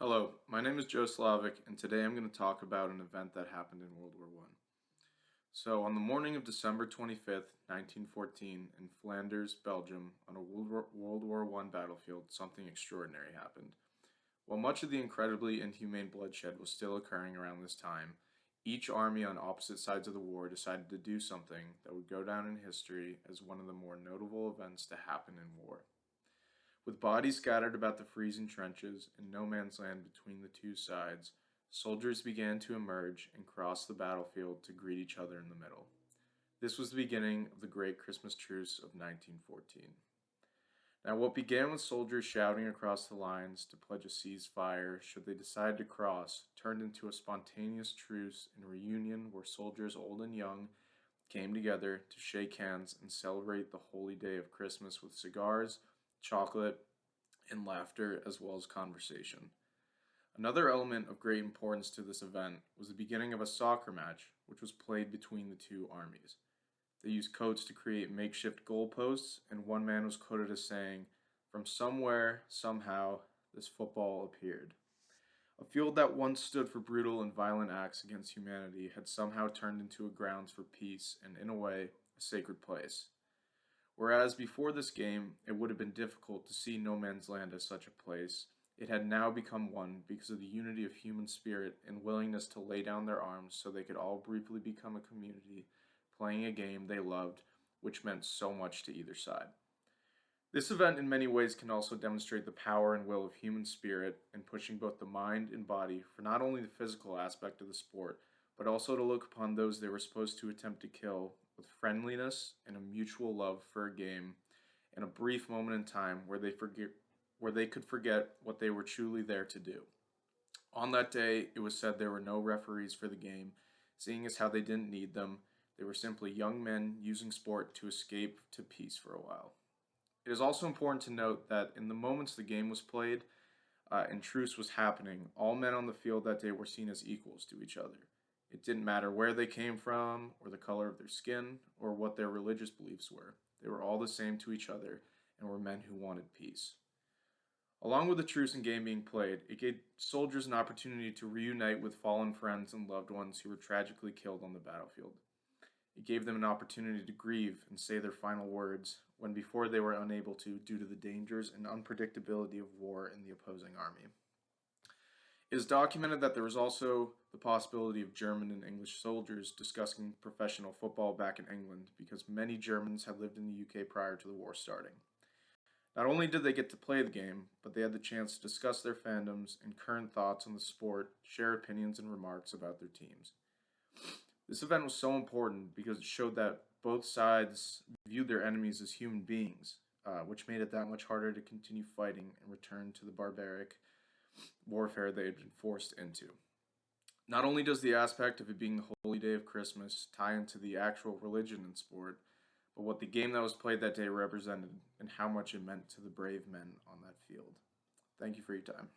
Hello, my name is Joe Slavik, and today I'm going to talk about an event that happened in World War I. So, on the morning of December 25th, 1914, in Flanders, Belgium, on a World War I battlefield, something extraordinary happened. While much of the incredibly inhumane bloodshed was still occurring around this time, each army on opposite sides of the war decided to do something that would go down in history as one of the more notable events to happen in war. With bodies scattered about the freezing trenches and no man's land between the two sides, soldiers began to emerge and cross the battlefield to greet each other in the middle. This was the beginning of the Great Christmas Truce of 1914. Now, what began with soldiers shouting across the lines to pledge a ceasefire should they decide to cross turned into a spontaneous truce and reunion where soldiers old and young came together to shake hands and celebrate the holy day of Christmas with cigars, chocolate, and laughter, as well as conversation. Another element of great importance to this event was the beginning of a soccer match, which was played between the two armies. They used coats to create makeshift goalposts, and one man was quoted as saying, "From somewhere, somehow, this football appeared." A field that once stood for brutal and violent acts against humanity had somehow turned into a grounds for peace and, in a way, a sacred place. Whereas before this game, it would have been difficult to see no man's land as such a place, it had now become one because of the unity of human spirit and willingness to lay down their arms so they could all briefly become a community, playing a game they loved, which meant so much to either side. This event in many ways can also demonstrate the power and will of human spirit in pushing both the mind and body for not only the physical aspect of the sport, but also to look upon those they were supposed to attempt to kill with friendliness and a mutual love for a game and a brief moment in time where they could forget what they were truly there to do. On that day, it was said there were no referees for the game, seeing as how they didn't need them. They were simply young men using sport to escape to peace for a while. It is also important to note that in the moments the game was played and truce was happening, all men on the field that day were seen as equals to each other. It didn't matter where they came from, or the color of their skin, or what their religious beliefs were. They were all the same to each other and were men who wanted peace. Along with the truce and game being played, it gave soldiers an opportunity to reunite with fallen friends and loved ones who were tragically killed on the battlefield. It gave them an opportunity to grieve and say their final words when before they were unable to due to the dangers and unpredictability of war in the opposing army. It is documented that there was also the possibility of German and English soldiers discussing professional football back in England because many Germans had lived in the UK prior to the war starting. Not only did they get to play the game, but they had the chance to discuss their fandoms and current thoughts on the sport, share opinions and remarks about their teams. This event was so important because it showed that both sides viewed their enemies as human beings, which made it that much harder to continue fighting and return to the barbaric warfare they had been forced into. Not only does the aspect of it being the holy day of Christmas tie into the actual religion and sport, but what the game that was played that day represented and how much it meant to the brave men on that field. Thank you for your time.